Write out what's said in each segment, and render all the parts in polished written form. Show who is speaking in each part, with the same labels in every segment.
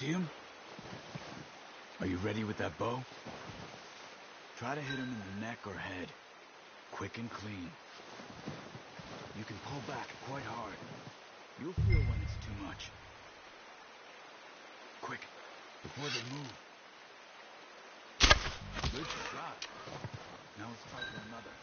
Speaker 1: see him? Are you ready with that bow? Try to hit him in the neck or head. Quick and clean. You can pull back quite hard. You'll feel when it's too much. Quick, before they move. Good shot. Now let's try for another.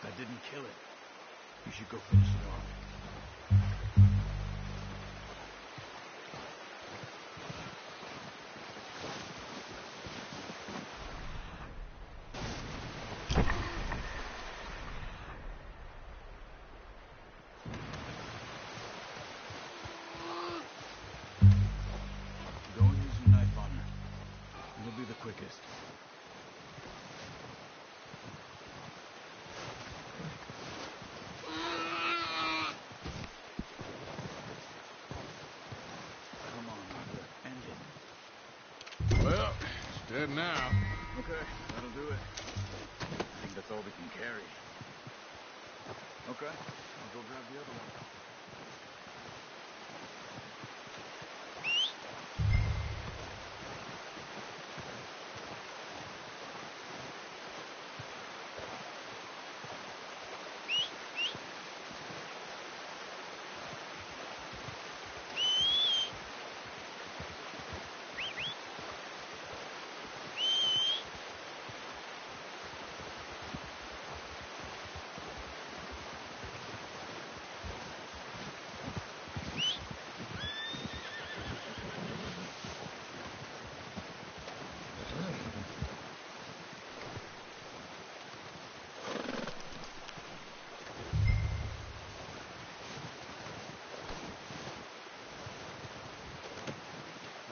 Speaker 1: That didn't kill it. You should go finish it off. Go and use your knife on her. It'll be the quickest.
Speaker 2: Well, it's dead now.
Speaker 1: Okay, that'll do it. I think that's all we can carry. Okay, I'll go grab the other one.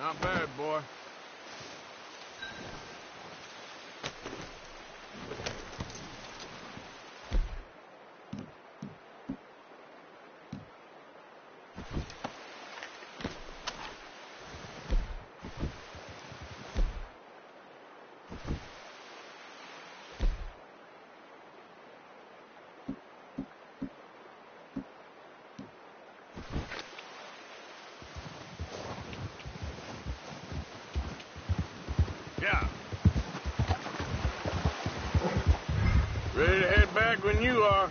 Speaker 2: Not bad, boy. Yeah. Ready to head back when you are.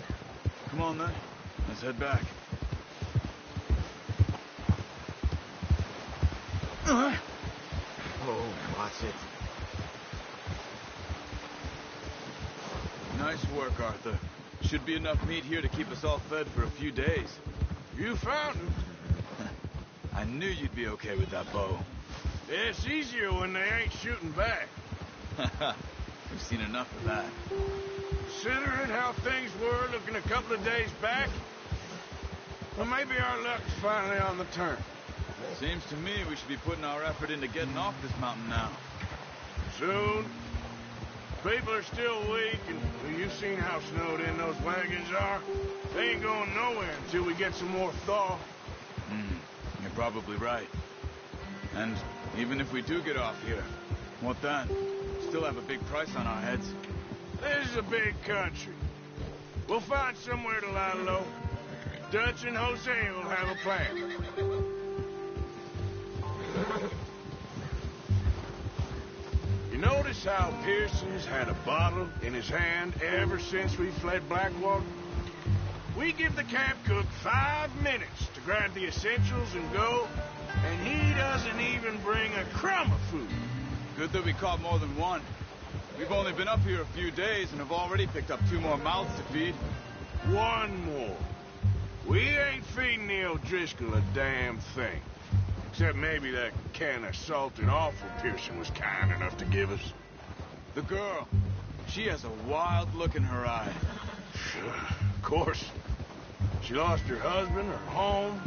Speaker 1: Come on, then. Let's head back. Oh, watch it. Nice work, Arthur. Should be enough meat here to keep us all fed for a few days.
Speaker 2: You found him.
Speaker 1: I knew you'd be okay with that bow.
Speaker 2: It's easier when they ain't shooting back.
Speaker 1: We've seen enough of that.
Speaker 2: Considering how things were looking a couple of days back, well, maybe our luck's finally on the turn.
Speaker 1: Seems to me we should be putting our effort into getting off this mountain now.
Speaker 2: Soon. People are still weak, and well, you've seen how snowed in those wagons are. They ain't going nowhere until we get some more thaw.
Speaker 1: You're probably right. And even if we do get off here, what then? Still have a big price on our heads.
Speaker 2: This is a big country. We'll find somewhere to lie low. Dutch and Jose will have a plan. You notice how Pearson's had a bottle in his hand ever since we fled Blackwater? We give the camp cook 5 minutes to grab the essentials and go, and he doesn't even bring a crumb of food.
Speaker 1: Good that we caught more than one. We've only been up here a few days and have already picked up 2 more mouths to feed.
Speaker 2: 1 more. We ain't feeding the O'Driscoll a damn thing. Except maybe that can of salted offal Pearson was kind enough to give us.
Speaker 1: The girl. She has a wild look in her eye.
Speaker 2: Of course. She lost her husband, her home,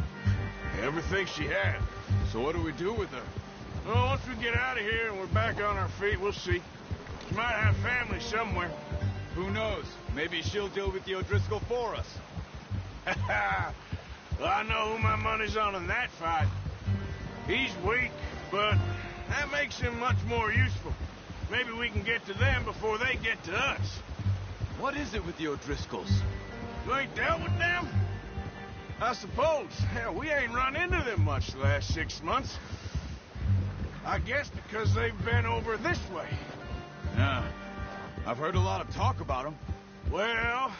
Speaker 2: everything she had.
Speaker 1: So what do we do with her?
Speaker 2: Well, once we get out of here and we're back on our feet, we'll see. She might have family somewhere.
Speaker 1: Who knows? Maybe she'll deal with the O'Driscoll for us.
Speaker 2: Well, I know who my money's on in that fight. He's weak, but that makes him much more useful. Maybe we can get to them before they get to us.
Speaker 1: What is it with the O'Driscolls?
Speaker 2: You ain't dealt with them? I suppose. Hell, we ain't run into them much the last 6 months. I guess because they've been over this way.
Speaker 1: Yeah. I've heard a lot of talk about them.
Speaker 2: Well,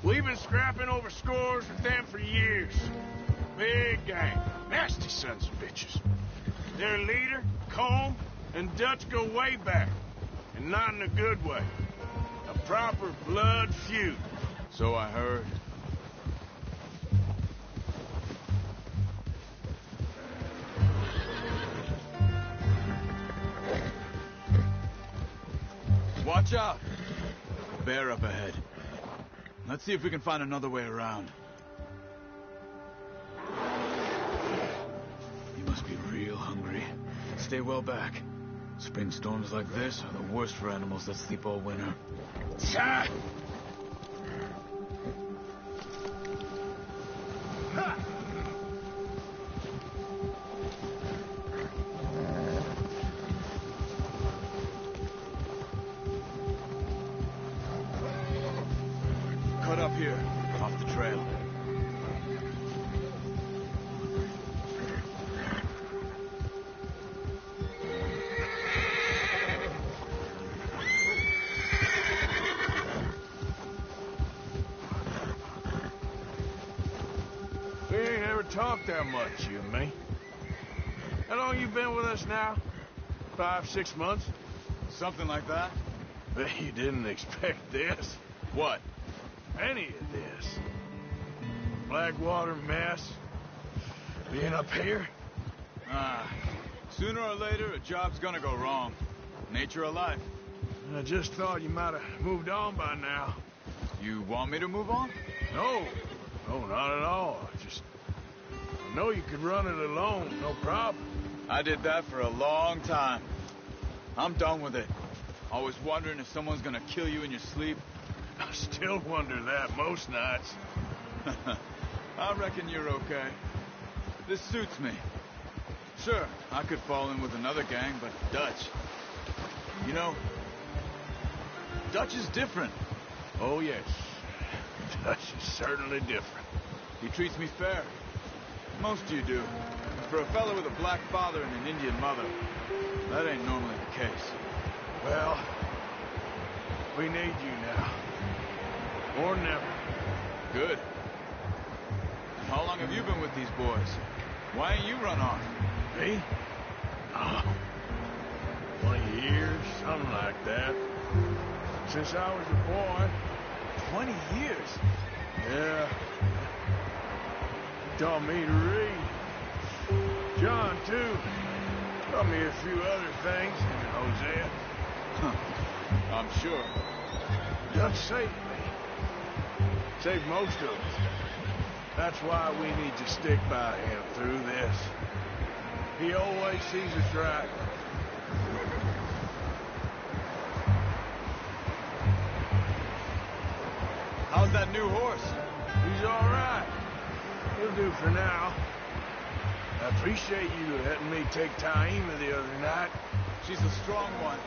Speaker 2: we've been scrapping over scores with them for years. Big gang. Nasty sons of bitches. Their leader, Combe, and Dutch go way back. And not in a good way. A proper blood feud.
Speaker 1: So I heard. Watch out! A bear up ahead. Let's see if we can find another way around. You must be real hungry. Stay well back. Spring storms like this are the worst for animals that sleep all winter.
Speaker 2: Ha!
Speaker 1: Cut up here, off the trail.
Speaker 2: We ain't ever talked that much, you and me. How long you been with us now? 5, 6 months?
Speaker 1: Something like that?
Speaker 2: Bet you didn't expect this.
Speaker 1: What?
Speaker 2: Any of this. Blackwater mess. Being up here.
Speaker 1: Sooner or later, a job's gonna go wrong. Nature of life.
Speaker 2: I just thought you might have moved on by now.
Speaker 1: You want me to move on?
Speaker 2: No. No, not at all. I know you could run it alone, no problem.
Speaker 1: I did that for a long time. I'm done with it. Always wondering if someone's gonna kill you in your sleep.
Speaker 2: I still wonder that most nights.
Speaker 1: I reckon you're okay. This suits me. Sure, I could fall in with another gang, but Dutch... You know, Dutch is different.
Speaker 2: Oh, yes. Dutch is certainly different.
Speaker 1: He treats me fair. Most of you do. For a fellow with a black father and an Indian mother, that ain't normally the case.
Speaker 2: Well, we need you now. Or never.
Speaker 1: Good. And how long have you been with these boys? Why ain't you run off?
Speaker 2: Me? Oh, 20 years, something like that. Since I was a boy.
Speaker 1: 20 years?
Speaker 2: Yeah. Taught me to read. John, too. Taught me a few other things. Hosea.
Speaker 1: I'm sure.
Speaker 2: Dutch saved me. Saved most of us. That's why we need to stick by him through this. He always sees us right.
Speaker 1: How's that new horse?
Speaker 2: He's all right. He'll do for now. I appreciate you letting me take Taima the other night.
Speaker 1: She's a strong one.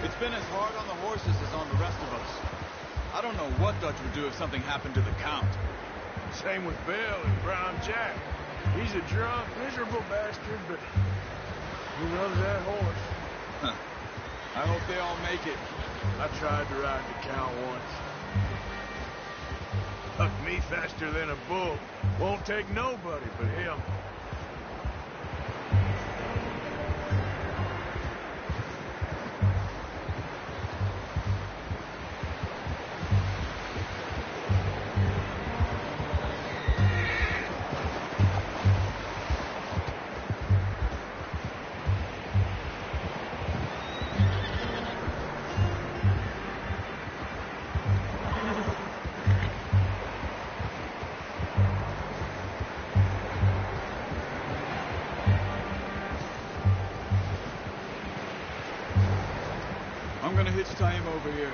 Speaker 1: It's been as hard on the horses as on the rest of us. I don't know what Dutch would do if something happened to the Count.
Speaker 2: Same with Bill and Brown Jack. He's a drunk, miserable bastard, but he loves that horse.
Speaker 1: Huh. I hope they all make it.
Speaker 2: I tried to ride the Count once. Took me faster than a bull. Won't take nobody but him.
Speaker 3: gonna hitch tie him over here.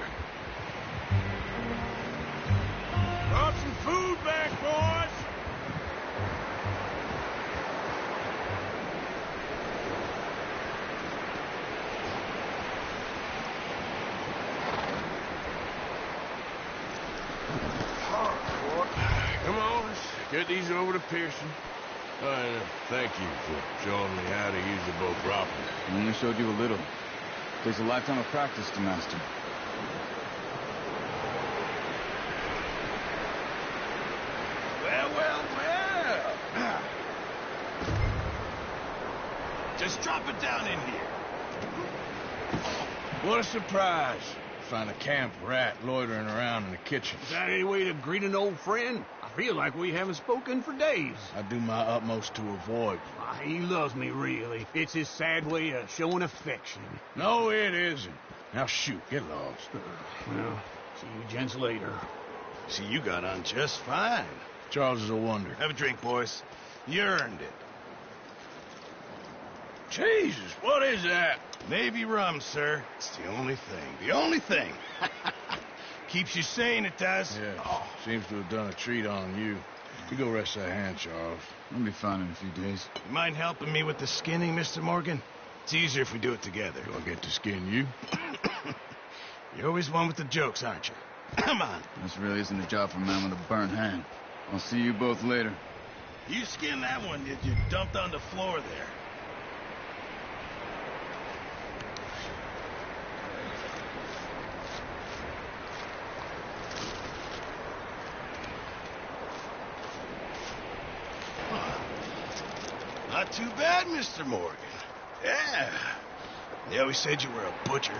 Speaker 2: Brought some food back, boys. Come on, let's get these over to Pearson. Thank you for showing me how to use the boat properly.
Speaker 1: I only showed you a little. Takes a lifetime of practice to master.
Speaker 2: Well. Just drop it down in here. What a surprise. Find a camp rat loitering around in the kitchen.
Speaker 4: Is that any way to greet an old friend? I feel like we haven't spoken for days.
Speaker 2: I do my utmost to avoid you.
Speaker 4: Why, he loves me, really. It's his sad way of showing affection.
Speaker 2: No, it isn't. Now shoot, get lost.
Speaker 4: Well, see you gents later.
Speaker 5: See, you got on just fine.
Speaker 2: Charles is a wonder.
Speaker 5: Have a drink, boys. You earned it.
Speaker 2: Jesus, what is that?
Speaker 5: Navy rum, sir. It's the only thing. The only thing. Keeps you sane, it does.
Speaker 2: Yeah, seems to have done a treat on you. You go rest that hand, Charles.
Speaker 1: I'll be fine in a few days.
Speaker 5: You mind helping me with the skinning, Mr. Morgan? It's easier if we do it together.
Speaker 2: Do I get to skin you?
Speaker 5: You're always one with the jokes, aren't you? Come on.
Speaker 1: This really isn't a job for a man with a burnt hand. I'll see you both later.
Speaker 5: You skinned that one, did you? Dumped on the floor there. Not too bad, Mr. Morgan. Yeah. They always said you were a butcher.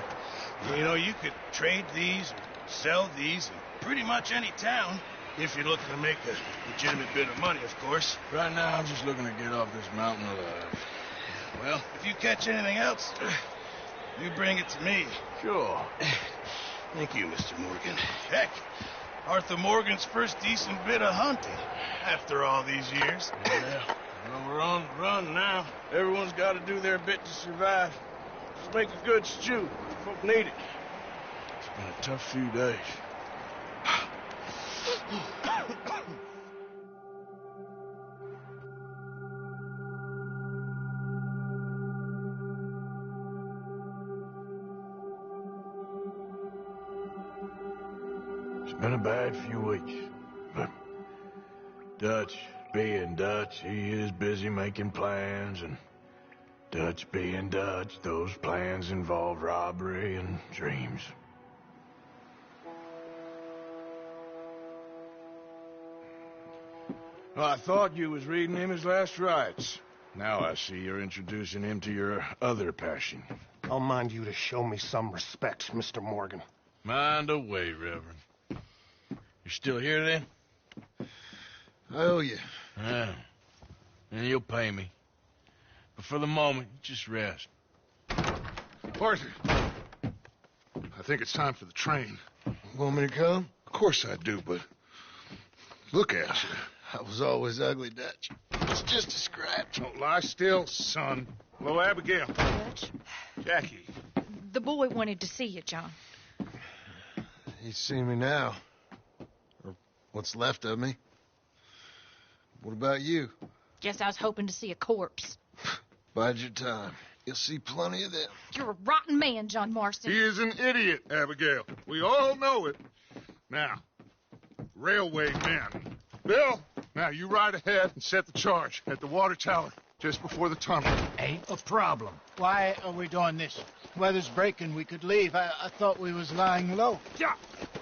Speaker 5: You know, you could trade these or sell these in pretty much any town, if you're looking to make a legitimate bit of money, of course.
Speaker 2: Right now, I'm just looking to get off this mountain alive.
Speaker 5: Well, if you catch anything else, you bring it to me.
Speaker 2: Sure.
Speaker 5: Thank you, Mr. Morgan. Heck, Arthur Morgan's first decent bit of hunting after all these years.
Speaker 2: Yeah. Well, we're on the run now. Everyone's got to do their bit to survive. Just make a good stew. Folk need it. It's been a tough few days. It's been a bad few weeks, but Dutch being Dutch, he is busy making plans, and Dutch being Dutch, those plans involve robbery and dreams. Well, I thought you was reading him his last rites. Now I see you're introducing him to your other passion.
Speaker 6: I'll mind you to show me some respect, Mr. Morgan.
Speaker 2: Mind away, Reverend. You're still here, then?
Speaker 5: I owe you.
Speaker 2: Yeah. And you'll pay me. But for the moment, just rest.
Speaker 7: Arthur, I think it's time for the train.
Speaker 5: Want me to come?
Speaker 7: Of course I do, but look at you.
Speaker 5: I was always ugly, Dutch. It's just a scratch.
Speaker 7: Don't lie still, son. Hello, Abigail.
Speaker 8: Dutch,
Speaker 7: Jackie.
Speaker 8: the boy wanted to see you, John.
Speaker 5: He's seen me now. Or what's left of me. What about you?
Speaker 8: Guess I was hoping to see a corpse.
Speaker 5: Bide your time. You'll see plenty of them.
Speaker 8: You're a rotten man, John Marston.
Speaker 7: He is an idiot, Abigail. We all know it. Now, railway men. Bill, now you ride ahead and set the charge at the water tower just before the tunnel.
Speaker 3: Ain't a problem. Why are we doing this? Weather's breaking. We could leave. I thought we was lying low.
Speaker 7: Yeah,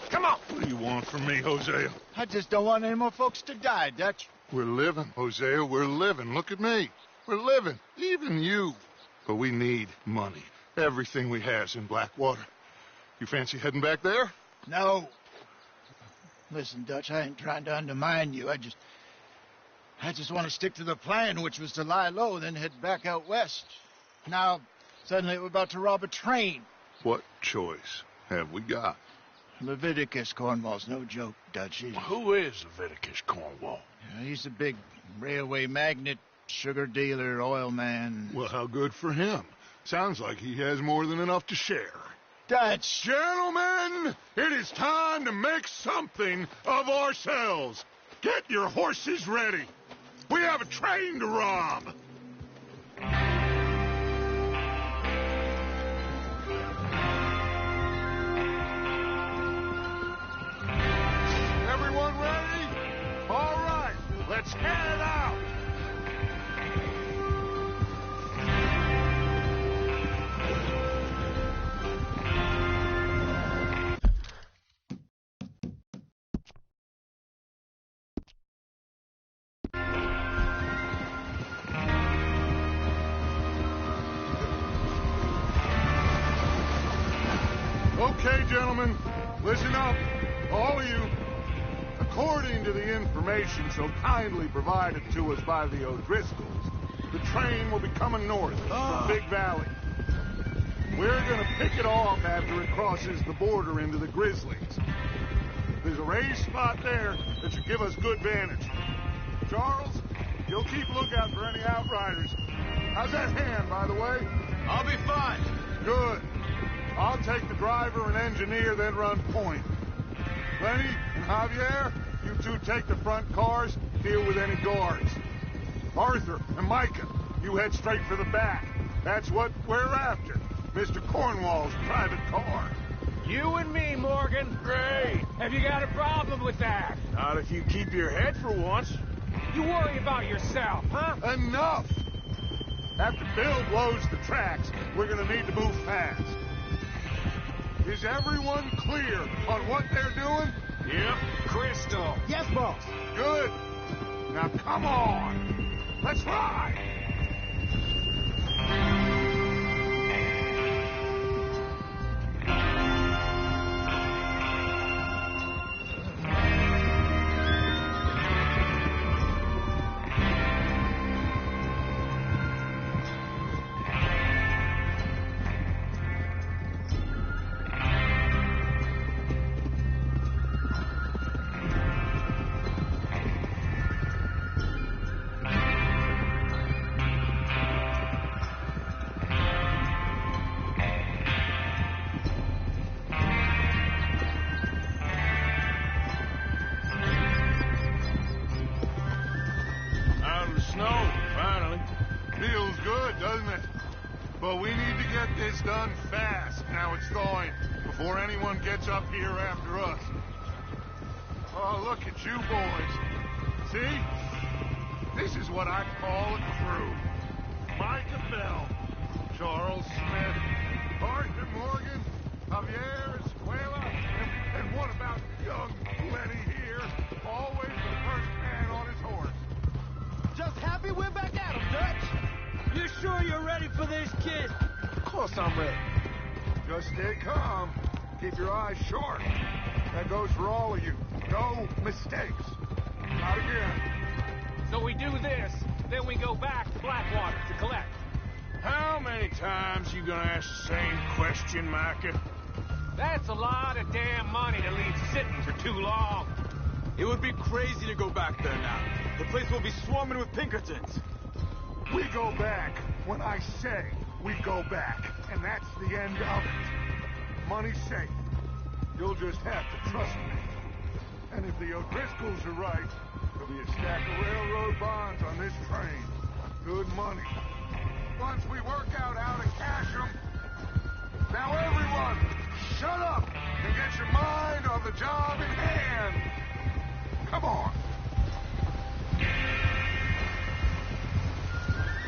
Speaker 7: come on. What do you want from me, Hosea?
Speaker 3: I just don't want any more folks to die, Dutch.
Speaker 7: We're living, Hosea, we're living. Look at me. We're living. Even you. But we need money. Everything we has in Blackwater. You fancy heading back there?
Speaker 3: No. Listen, Dutch, I ain't trying to undermine you. I just want to stick to the plan, which was to lie low, then head back out west. Now, suddenly we're about to rob a train.
Speaker 7: What choice have we got?
Speaker 3: Leviticus Cornwall's no joke, Dutch.
Speaker 2: Who is Leviticus Cornwall?
Speaker 3: He's a big railway magnate, sugar dealer, oil man.
Speaker 7: Well, how good for him. Sounds like he has more than enough to share.
Speaker 3: Dutch!
Speaker 7: Gentlemen, it is time to make something of ourselves. Get your horses ready. We have a train to rob. Everyone ready? All right, let's head out. Okay, gentlemen, listen up, all of you. According to the information so kindly provided to us by the O'Driscolls, the train will be coming north from Big Valley. We're gonna pick it off after it crosses the border into the Grizzlies. There's a raised spot there that should give us good vantage. Charles, you'll keep lookout for any outriders. How's that hand, by the way?
Speaker 1: I'll be fine.
Speaker 7: Good. I'll take the driver and engineer, then run point. Lenny and Javier, you two take the front cars, deal with any guards. Arthur and Micah, you head straight for the back. That's what we're after. Mr. Cornwall's private car.
Speaker 2: You and me, Morgan.
Speaker 4: Great.
Speaker 2: Have you got a problem with that?
Speaker 4: Not if you keep your head for once.
Speaker 2: You worry about yourself, huh?
Speaker 7: Enough! After Bill blows the tracks, we're gonna need to move fast. Is everyone clear on what they're doing?
Speaker 2: Yep. Crystal.
Speaker 3: Yes, boss.
Speaker 7: Good. Now come on. Let's ride. Feels good, doesn't it? But we need to get this done fast, now it's thawing, before anyone gets up here after us. Oh, look at you boys. See? This is what I call a crew. Micah Bell, Charles Smith, Arthur Morgan, Javier Escuela, and what about young Lenny here? Always the first man on his horse.
Speaker 3: Just happy we're back at him, Dutch.
Speaker 2: You sure you're ready for this, kid?
Speaker 3: Of course I'm ready.
Speaker 7: Just stay calm. Keep your eyes sharp. That goes for all of you. No mistakes. Not again.
Speaker 2: So we do this, then we go back to Blackwater to collect.
Speaker 4: How many times you gonna ask the same question, Micah?
Speaker 2: That's a lot of damn money to leave sitting for too long.
Speaker 1: It would be crazy to go back there now. The place will be swarming with Pinkertons.
Speaker 7: We go back when I say we go back, and that's the end of it. Money's safe. You'll just have to trust me. And if the O'Driscolls are right, there'll be a stack of railroad bonds on this train. Good money. Once we work out how to cash them. Now everyone, shut up and get your mind on the job in hand. Come on.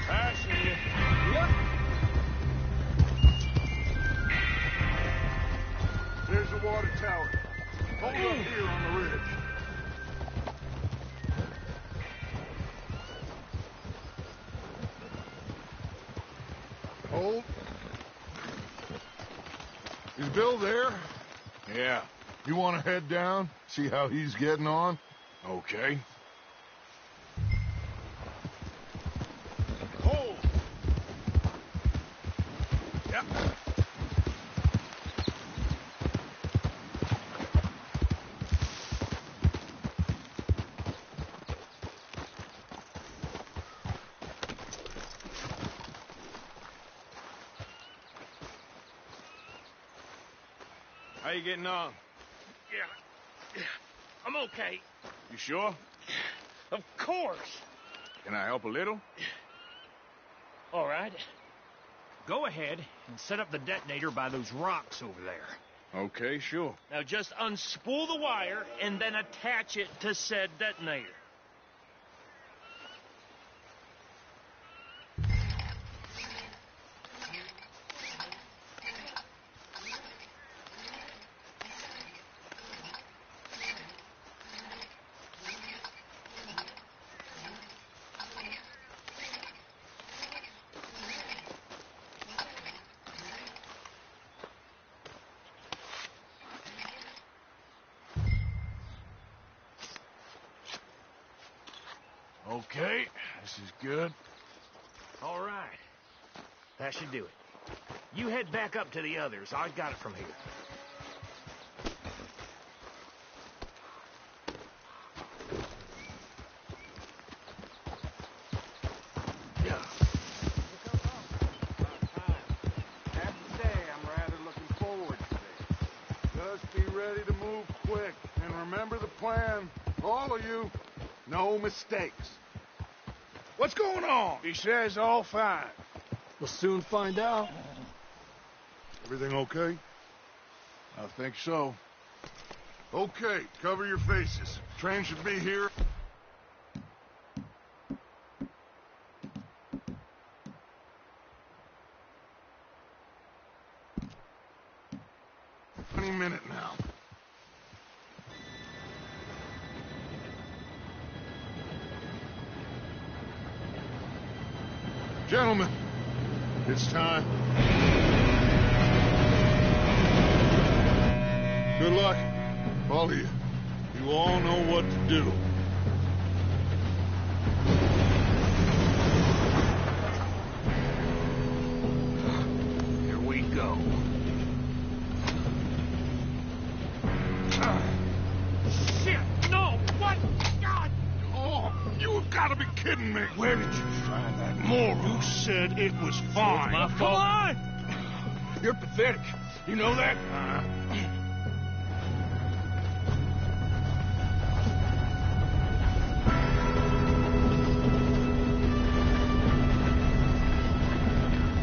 Speaker 4: Passing you.
Speaker 2: Yep.
Speaker 7: There's the water tower. Hold up here on the ridge. Hold. Is Bill there?
Speaker 4: Yeah.
Speaker 7: You want to head down, see how he's getting on?
Speaker 4: Okay.
Speaker 7: Hold.
Speaker 4: Yep.
Speaker 2: How you getting on?
Speaker 9: Yeah. I'm okay.
Speaker 2: You sure?
Speaker 9: Of course.
Speaker 2: Can I help a little?
Speaker 9: All right. Go ahead and set up the detonator by those rocks over there.
Speaker 2: Okay, sure.
Speaker 9: Now just unspool the wire and then attach it to said detonator.
Speaker 2: Okay, this is good.
Speaker 9: All right. That should do it. You head back up to the others. I got it from here.
Speaker 2: Yeah. Have to say, I'm rather looking forward to this.
Speaker 7: Just be ready to move quick. And remember the plan. All of you. No mistakes. What's going on?
Speaker 2: He says all fine.
Speaker 7: We'll soon find out. Everything okay?
Speaker 2: I think so.
Speaker 7: Okay, cover your faces. Train should be here. Any minute now. Gentlemen, it's time. Good luck, all of you. You all know what to do.
Speaker 9: Here we go. Shit! No! What? God!
Speaker 7: Oh, you've got to be kidding me.
Speaker 2: Where did you find that?
Speaker 7: More. You said it was fine.
Speaker 9: My fault. Come on!
Speaker 2: You're pathetic. You know that?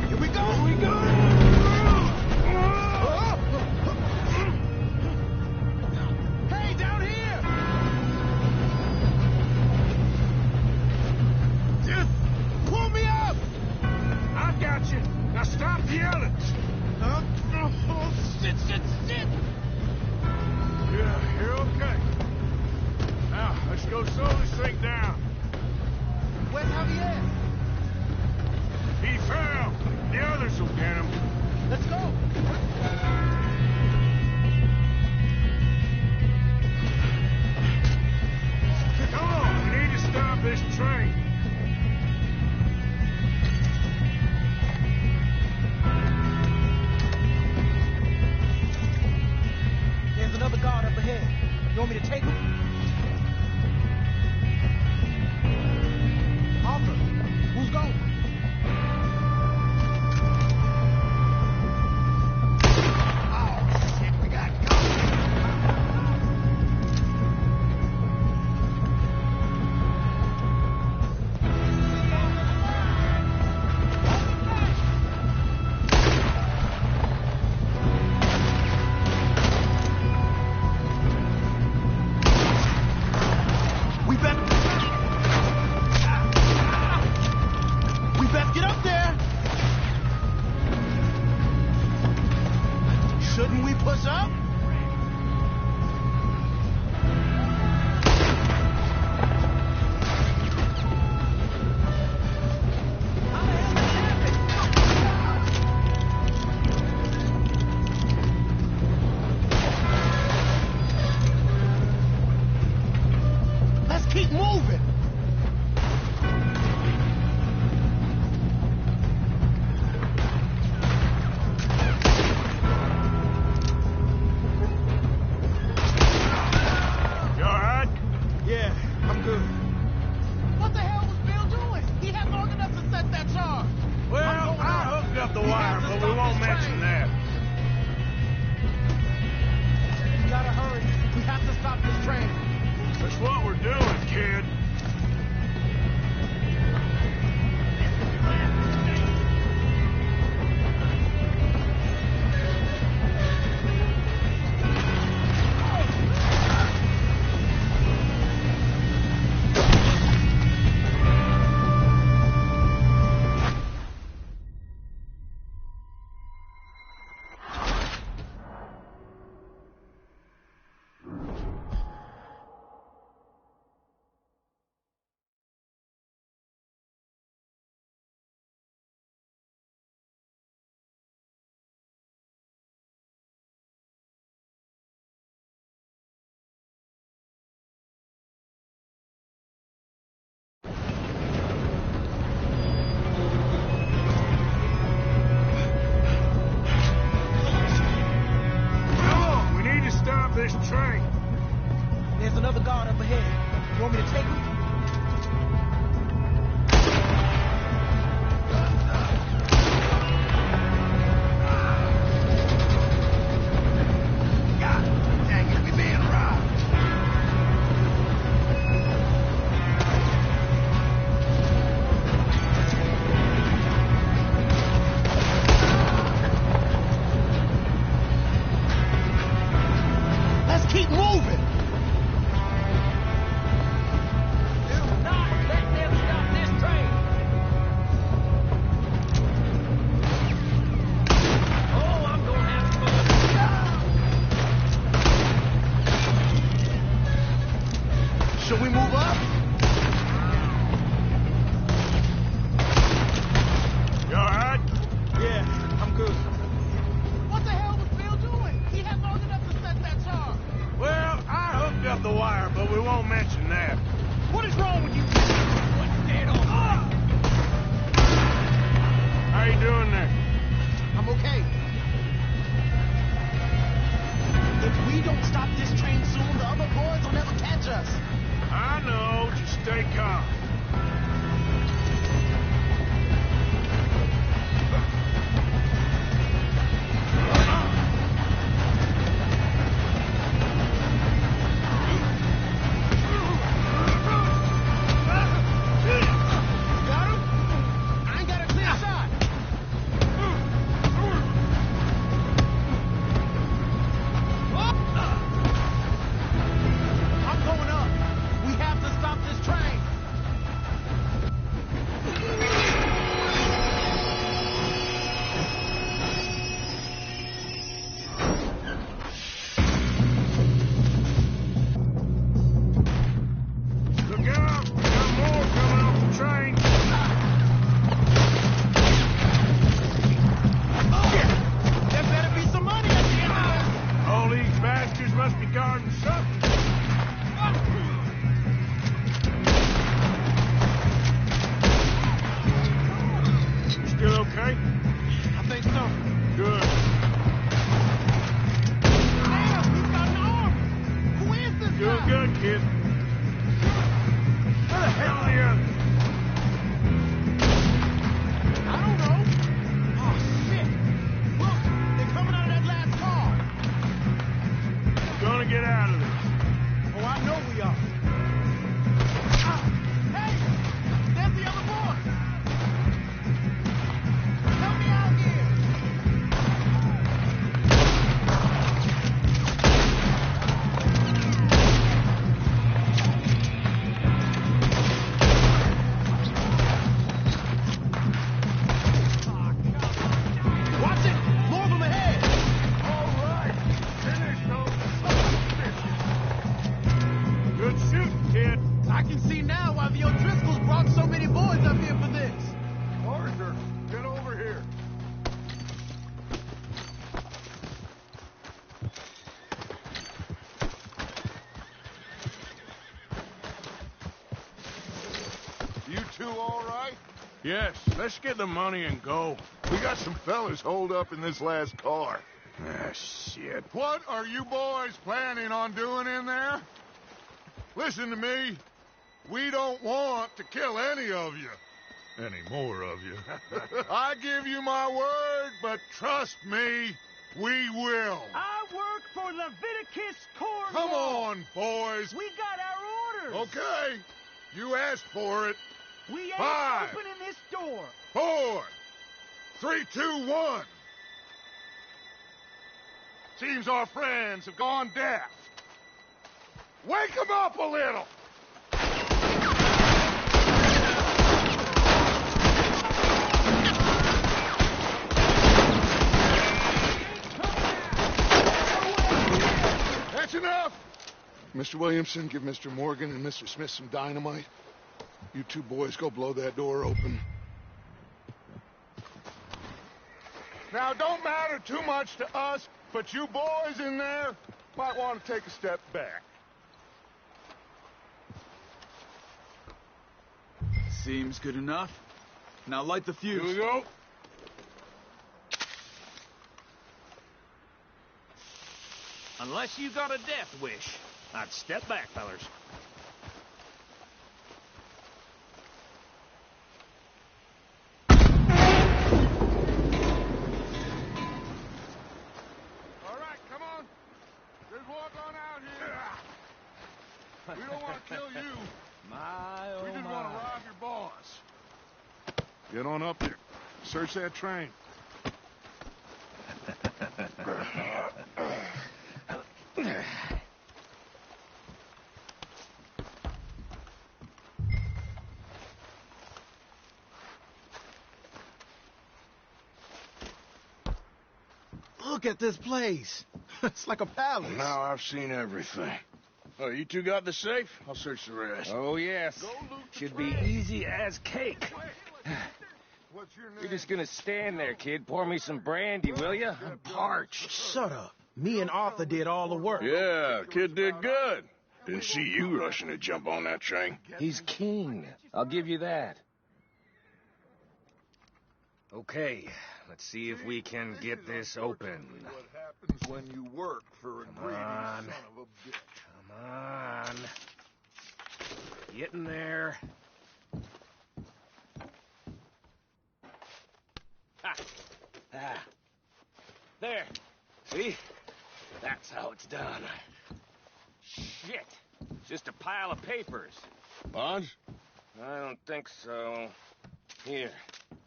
Speaker 3: Here we go!
Speaker 2: Here we go!
Speaker 3: Hey, down here!
Speaker 7: Just pull me up.
Speaker 2: I got you. Now stop yelling.
Speaker 3: Oh, shit!
Speaker 2: Yeah, you're okay. Now, let's go slow this thing down.
Speaker 3: Where's Javier?
Speaker 2: He fell. The others will get him.
Speaker 3: Let's go!
Speaker 2: Come on, we need to stop this train.
Speaker 3: There's another guard up ahead. You want me to take him? Arthur, who's going? Oh, shit, we got We best get up there. Shouldn't we push up? Let's keep moving.
Speaker 7: all right?
Speaker 2: Yes, let's get the money and go.
Speaker 7: We got some fellas holed up in this last car.
Speaker 2: Ah, shit.
Speaker 7: What are you boys planning on doing in there? Listen to me. We don't want to kill any of you. Any more of you. I give you my word, but trust me, we will.
Speaker 9: I work for Leviticus Corps.
Speaker 7: Come on, boys.
Speaker 9: We got our orders.
Speaker 7: Okay. You asked for it.
Speaker 9: We ain't
Speaker 7: 5,
Speaker 9: opening this door.
Speaker 7: 4, 3, 2, 1. Seems our friends have gone deaf. Wake them up a little. That's enough. Mr. Williamson, give Mr. Morgan and Mr. Smith some dynamite. You two boys go blow that door open. Now, don't matter too much to us, but you boys in there might want to take a step back.
Speaker 1: Seems good enough. Now light the fuse.
Speaker 2: Here we go.
Speaker 9: Unless you got a death wish, I'd step back, fellers.
Speaker 7: All right, come on. Just walk on out here. We don't want to kill you. We just want to rob your boss. Get on up there. Search that train.
Speaker 6: Look at this place. It's like a palace.
Speaker 2: Now I've seen everything. Oh, you two got the safe? I'll search the rest.
Speaker 10: Oh, yes. Should be easy as cake.
Speaker 7: What's your name?
Speaker 10: You're just gonna stand there, kid. Pour me some brandy, will you? I'm parched.
Speaker 6: Shut up. Me and Arthur did all the work.
Speaker 2: Yeah, kid did good. Didn't see you rushing to jump on that train.
Speaker 10: He's keen. I'll give you that. Okay, let's see if we can get this open.
Speaker 7: What happens when you work for a greedy
Speaker 10: on.
Speaker 7: son of a bitch?
Speaker 10: Come on. Get in there. Ha! Ah. There. See? That's how it's done. Shit. Just a pile of papers.
Speaker 2: Bonds?
Speaker 10: I don't think so. Here.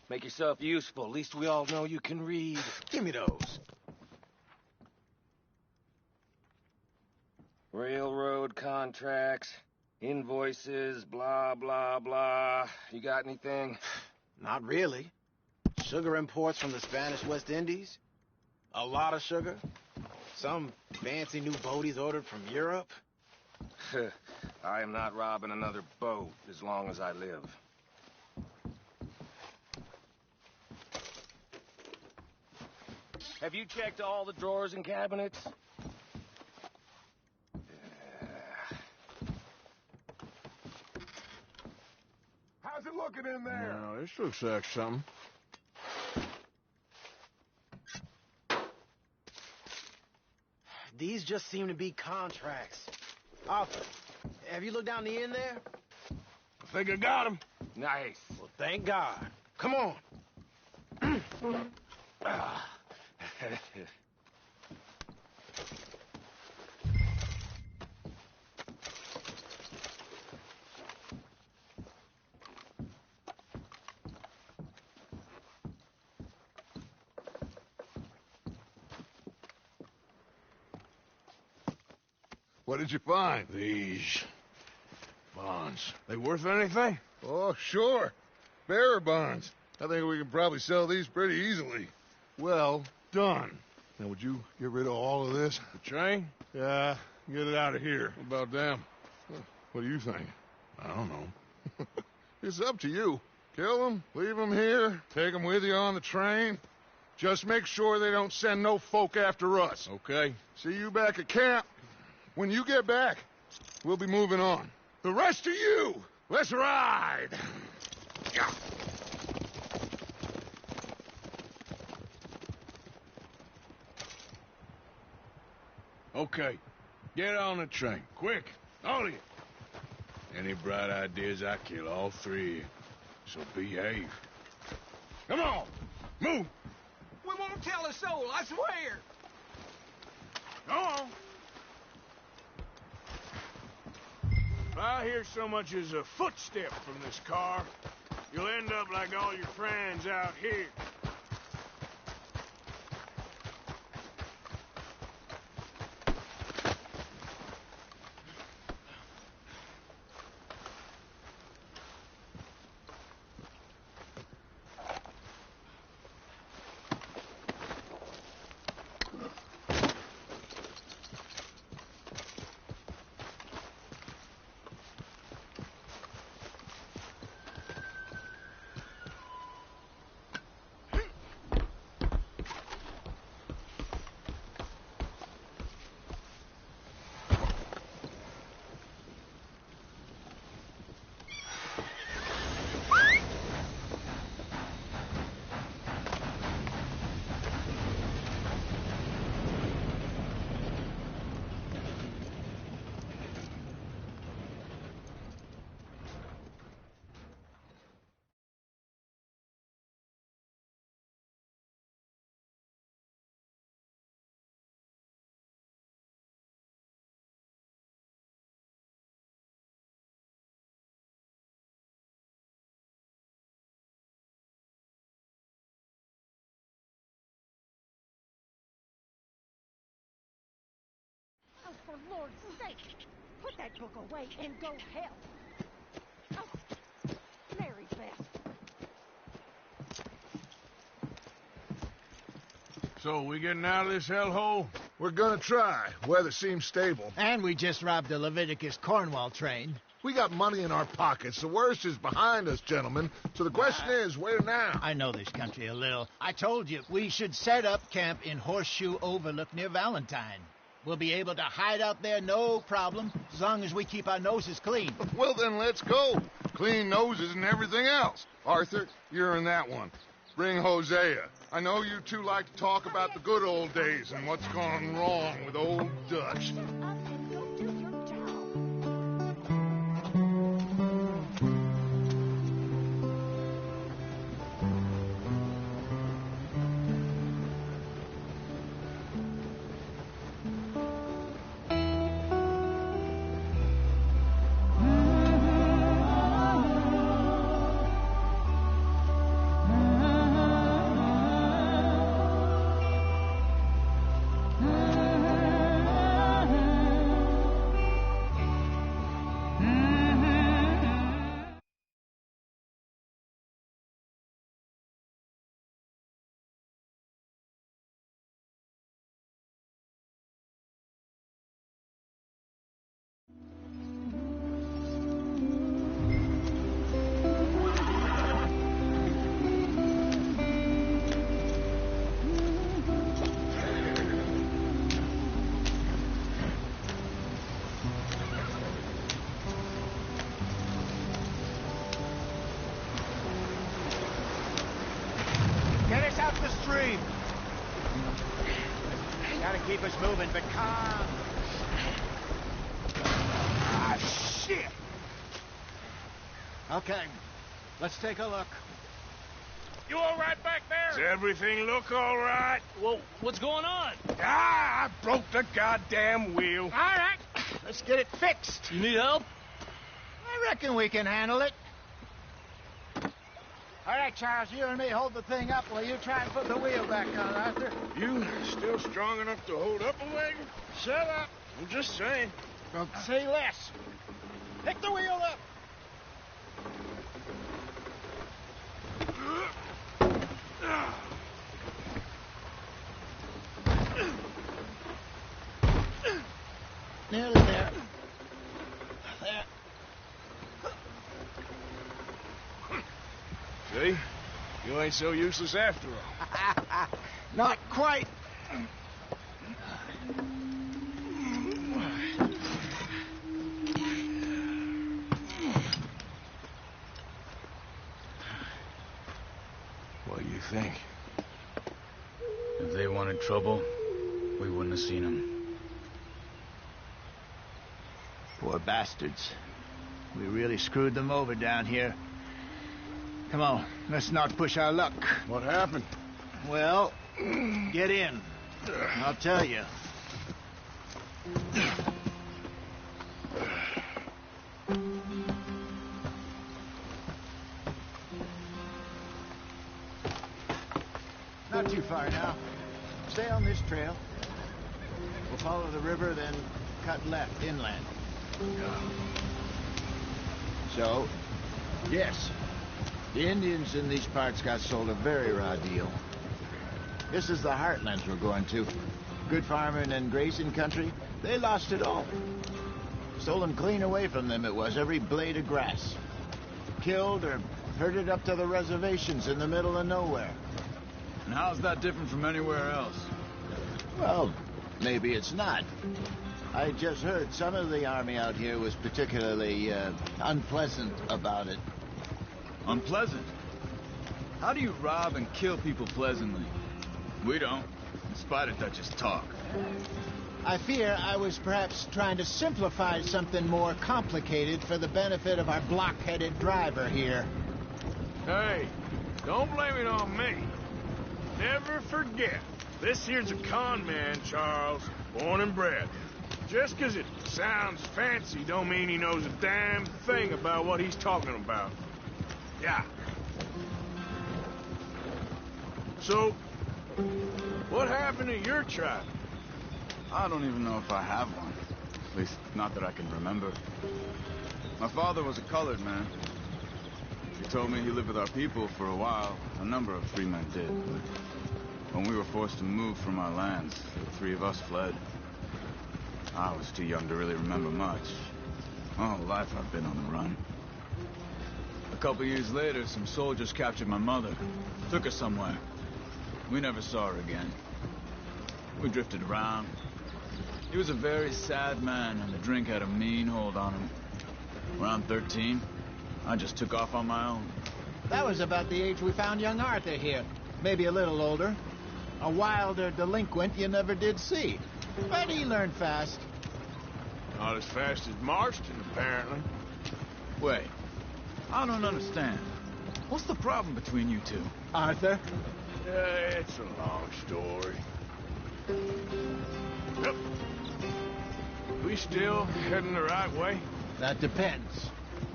Speaker 10: Make yourself useful. At least we all know you can read.
Speaker 6: Give me those.
Speaker 10: Railroad contracts, invoices, blah, blah, blah. You got anything?
Speaker 6: Not really. Sugar imports from the Spanish West Indies. A lot of sugar. Some fancy new boat he's ordered from Europe.
Speaker 10: I am not robbing another boat as long as I live. Have you checked all the drawers and cabinets?
Speaker 7: How's it looking in there?
Speaker 2: No, this looks like something.
Speaker 6: These just seem to be contracts. Arthur, have you looked down the end there?
Speaker 2: I think I got him.
Speaker 10: Nice.
Speaker 6: Well, thank God. Come on.
Speaker 7: What did you find?
Speaker 2: These bonds. They worth anything?
Speaker 7: Oh, sure. Bearer bonds. I think we can probably sell these pretty easily. Well done. Now, would you get rid of all of this?
Speaker 2: The train?
Speaker 7: Yeah, get it out of here.
Speaker 2: What about them?
Speaker 7: What do you think?
Speaker 2: I don't know.
Speaker 7: It's up to you. Kill them, leave them here, take them with you on the train. Just make sure they don't send no folk after us.
Speaker 2: Okay.
Speaker 7: See you back at camp. When you get back, we'll be moving on. The rest of you, let's ride!
Speaker 2: Okay, get on the train. Quick, all of you. Any bright ideas, I kill all three of you. So behave. Come on, move.
Speaker 4: We won't tell a soul, I swear.
Speaker 2: Go on. If I hear so much as a footstep from this car, you'll end up like all your friends out here.
Speaker 11: Oh, for Lord's sake, put that book away and go help. Oh, Mary Beth.
Speaker 2: So, we getting out of this hellhole?
Speaker 7: We're gonna try. Weather seems stable.
Speaker 3: And we just robbed the Leviticus Cornwall train.
Speaker 7: We got money in our pockets. The worst is behind us, gentlemen. So the question is, where now?
Speaker 3: I know this country a little. I told you, we should set up camp in Horseshoe Overlook near Valentine. We'll be able to hide out there, no problem, as long as we keep our noses clean.
Speaker 7: Well, then let's go. Clean noses and everything else. Arthur, you're in that one. Bring Hosea. I know you two like to talk about the good old days and what's gone wrong with old Dutch.
Speaker 11: Shut up and go do your job.
Speaker 3: Get us out the stream. Gotta keep us moving, but calm.
Speaker 2: Ah, shit!
Speaker 3: Okay, let's take a look.
Speaker 9: You all right back
Speaker 2: Does
Speaker 9: there?
Speaker 2: everything look all right?
Speaker 9: Well, what's going on?
Speaker 2: Ah, I broke the goddamn wheel.
Speaker 3: All right, let's get it fixed.
Speaker 9: You need help?
Speaker 3: I reckon we can handle it. All right, Charles, you and me hold the thing up while you try and put the wheel back on, Arthur.
Speaker 2: You still strong enough to hold up a wagon?
Speaker 3: Shut up.
Speaker 2: I'm just saying.
Speaker 3: Well, say less. Pick the wheel up. Nearly there. There.
Speaker 2: See? You ain't so useless after all.
Speaker 3: Not quite.
Speaker 2: think?
Speaker 1: If they wanted trouble, we wouldn't have seen them.
Speaker 3: Poor bastards. We really screwed them over down here. Come on, let's not push our luck.
Speaker 2: What happened?
Speaker 3: Well, get in. I'll tell you. Not too far now. Stay on this trail. We'll follow the river, then cut left inland. So, yes, the Indians in these parts got sold a very raw deal. This is the heartlands we're going to. Good farming and grazing country, they lost it all. Stolen clean away from them it was, every blade of grass. Killed or herded up to the reservations in the middle of nowhere.
Speaker 1: And how's that different from anywhere else?
Speaker 3: Well, maybe it's not. I just heard some of the army out here was particularly unpleasant about it.
Speaker 1: Unpleasant? How do you rob and kill people pleasantly? We don't, in spite of Dutch's talk.
Speaker 3: I fear I was perhaps trying to simplify something more complicated for the benefit of our block-headed driver here.
Speaker 2: Hey, don't blame it on me. Never forget, this here's a con man, Charles, born and bred. Just 'cause it sounds fancy don't mean he knows a damn thing about what he's talking about. Yeah. So, what happened to your tribe?
Speaker 1: I don't even know if I have one. At least, not that I can remember. My father was a colored man. He told me he lived with our people for a while. A number of free men did. But when we were forced to move from our lands, the three of us fled. I was too young to really remember much. All life I've been on the run. A couple years later, some soldiers captured my mother. Took her somewhere. We never saw her again. We drifted around. He was a very sad man, and the drink had a mean hold on him. Around 13, I just took off on my own.
Speaker 3: That was about the age we found young Arthur here. Maybe a little older. A wilder delinquent you never did see. But he learned fast.
Speaker 2: Not as fast as Marston, apparently.
Speaker 1: Wait, I don't understand. What's the problem between you two?
Speaker 3: Arthur?
Speaker 2: It's a long story. Yep. We still heading the right way?
Speaker 3: That depends.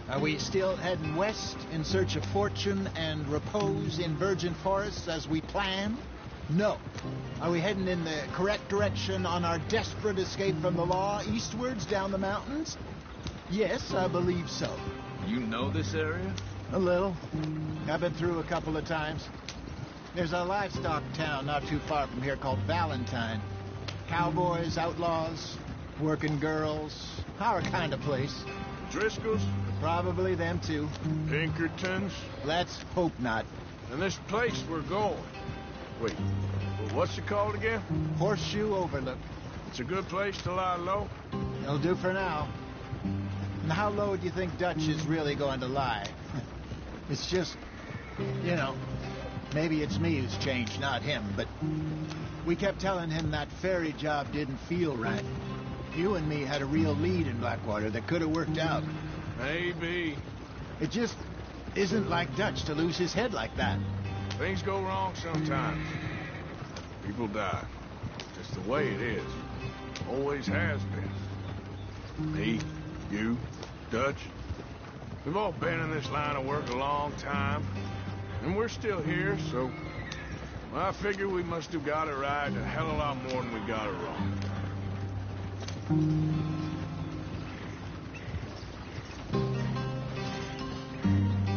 Speaker 3: Are we still heading west in search of fortune and repose in virgin forests as we planned? No. Are we heading in the correct direction on our desperate escape from the law eastwards down the mountains? Yes, I believe so.
Speaker 1: You know this area?
Speaker 3: A little. I've been through a couple of times. There's a livestock town not too far from here called Valentine. Cowboys, outlaws, working girls, our kind of place.
Speaker 2: Driscolls?
Speaker 3: Probably them too.
Speaker 2: Pinkertons?
Speaker 3: Let's hope not.
Speaker 2: And this place we're going. Wait, what's it called again?
Speaker 3: Horseshoe Overlook.
Speaker 2: It's a good place to lie low?
Speaker 3: It'll do for now. And how low do you think Dutch is really going to lie? It's just, you know, maybe it's me who's changed, not him, but we kept telling him that ferry job didn't feel right. You and me had a real lead in Blackwater that could have worked out.
Speaker 2: Maybe.
Speaker 3: It just isn't like Dutch to lose his head like that.
Speaker 2: Things go wrong sometimes. People die. Just the way it is. Always has been. Me, you, Dutch. We've all been in this line of work a long time. And we're still here, so... well, I figure we must have got it right a hell of a lot more than we got it wrong.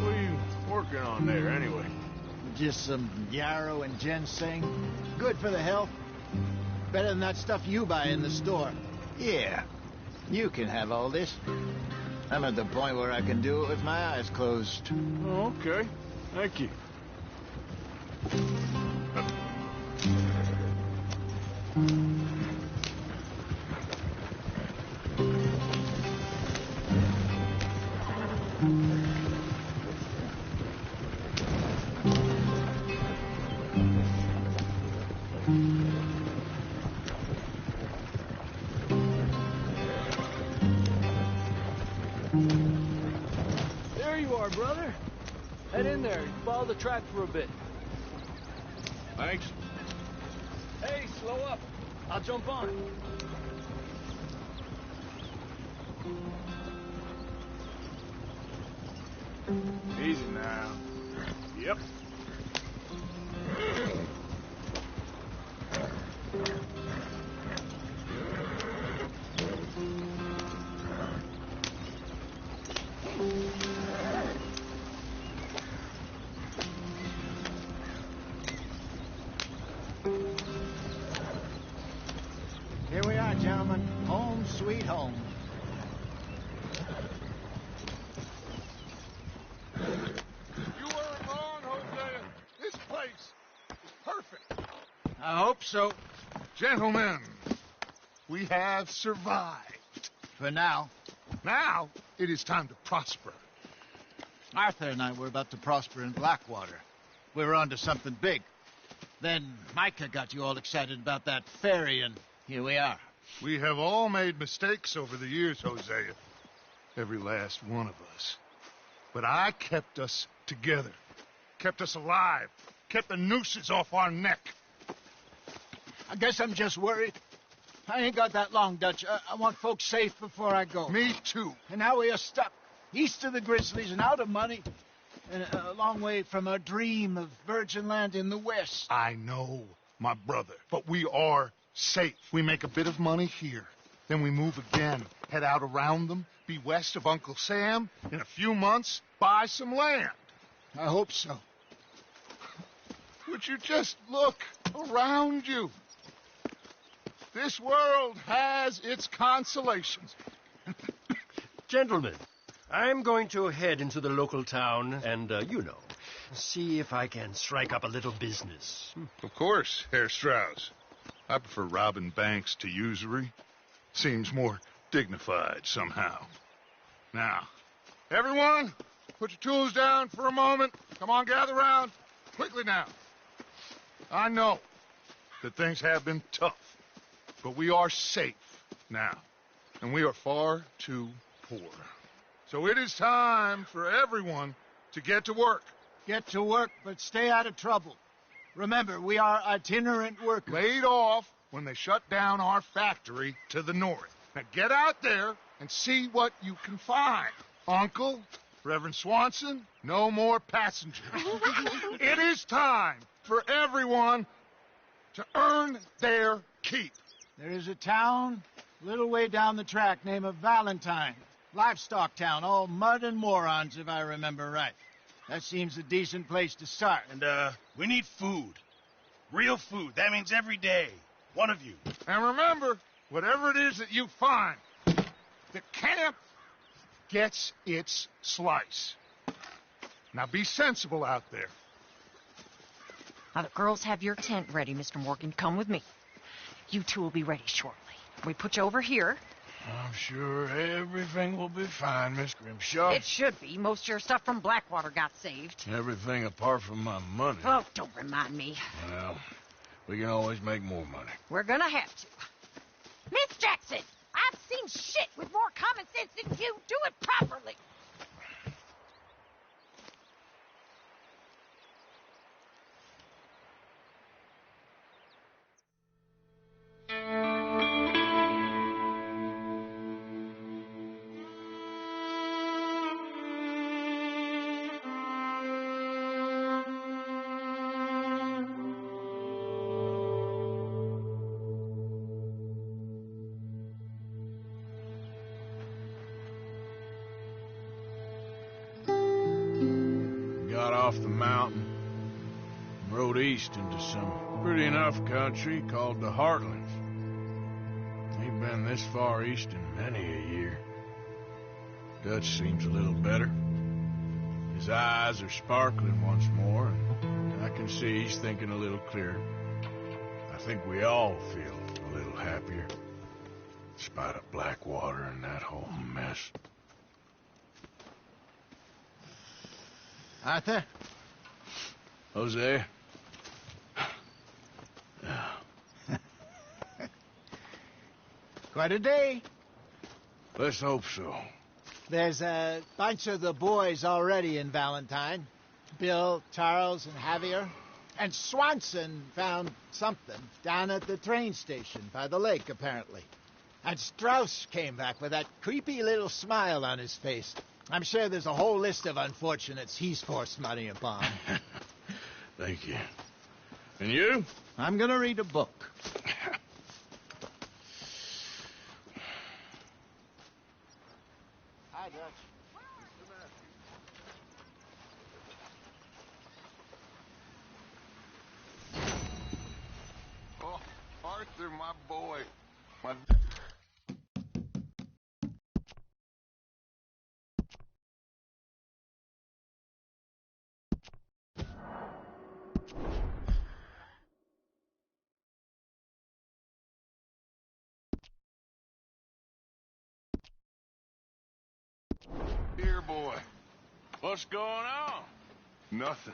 Speaker 2: What are you working on there, anyway?
Speaker 3: Just some yarrow and ginseng. Good for the health. Better than that stuff you buy in the store. Yeah, you can have all this. I'm at the point where I can do it with my eyes closed.
Speaker 2: Oh, okay. Thank you.
Speaker 12: in there. Follow the track for a bit.
Speaker 2: Thanks.
Speaker 12: Hey, slow up. I'll jump on.
Speaker 2: Easy now. Yep.
Speaker 3: Here we are, gentlemen. Home sweet home.
Speaker 7: You weren't wrong, Hosea. This place is perfect.
Speaker 3: I hope so.
Speaker 7: Gentlemen, we have survived.
Speaker 3: For now.
Speaker 7: Now, it is time to prosper.
Speaker 3: Arthur and I were about to prosper in Blackwater. We were onto something big. Then Micah got you all excited about that ferry, and here we are.
Speaker 7: We have all made mistakes over the years, Hosea. Every last one of us. But I kept us together. Kept us alive. Kept the nooses off our neck.
Speaker 3: I guess I'm just worried. I ain't got that long, Dutch. I want folks safe before I go.
Speaker 7: Me too.
Speaker 3: And now we are stuck east of the Grizzlies and out of money and a long way from our dream of virgin land in the west.
Speaker 7: I know, my brother, but we are safe. We make a bit of money here. Then we move again, head out around them, be west of Uncle Sam. In a few months, buy some land.
Speaker 3: I hope so.
Speaker 7: Would you just look around you? This world has its consolations.
Speaker 13: Gentlemen, I'm going to head into the local town and, see if I can strike up a little business.
Speaker 7: Of course, Herr Strauss. I prefer robbing banks to usury. Seems more dignified somehow. Now, everyone, put your tools down for a moment. Come on, gather round. Quickly now. I know that things have been tough, but we are safe now, and we are far too poor. So it is time for everyone to get to work.
Speaker 3: Get to work, but stay out of trouble. Remember, we are itinerant workers.
Speaker 7: Laid off when they shut down our factory to the north. Now get out there and see what you can find. Uncle, Reverend Swanson, no more passengers. It is time for everyone to earn their keep.
Speaker 3: There is a town a little way down the track named Valentine. Livestock town, all mud and morons, if I remember right. That seems a decent place to start.
Speaker 5: And, we need food. Real food. That means every day. One of you.
Speaker 7: And remember, whatever it is that you find, the camp gets its slice. Now be sensible out there.
Speaker 14: Now, the girls have your tent ready, Mr. Morgan. Come with me. You two will be ready shortly. We put you over here.
Speaker 2: I'm sure everything will be fine, Miss Grimshaw.
Speaker 14: It should be. Most of your stuff from Blackwater got saved.
Speaker 2: Everything apart from my money.
Speaker 14: Oh, don't remind me.
Speaker 2: Well, we can always make more money.
Speaker 14: We're gonna have to.
Speaker 11: Miss Jackson, I've seen shit with more common sense than you. Do it properly.
Speaker 2: Got off the mountain, rode east into some pretty enough country called the Heartlands. Ain't been this far east in many a year. Dutch seems a little better. His eyes are sparkling once more, and I can see he's thinking a little clearer. I think we all feel a little happier, in spite of Blackwater and that whole mess.
Speaker 3: Arthur?
Speaker 2: Jose?
Speaker 3: Quite a day.
Speaker 2: Let's hope so.
Speaker 3: There's a bunch of the boys already in Valentine. Bill, Charles, and Javier. And Swanson found something down at the train station by the lake, apparently. And Strauss came back with that creepy little smile on his face. I'm sure there's a whole list of unfortunates he's forced money upon.
Speaker 2: Thank you. And you?
Speaker 3: I'm gonna read a book. Hi, Dutch.
Speaker 7: Oh, Arthur, my boy. My... Here, boy.
Speaker 2: What's going on?
Speaker 7: Nothing.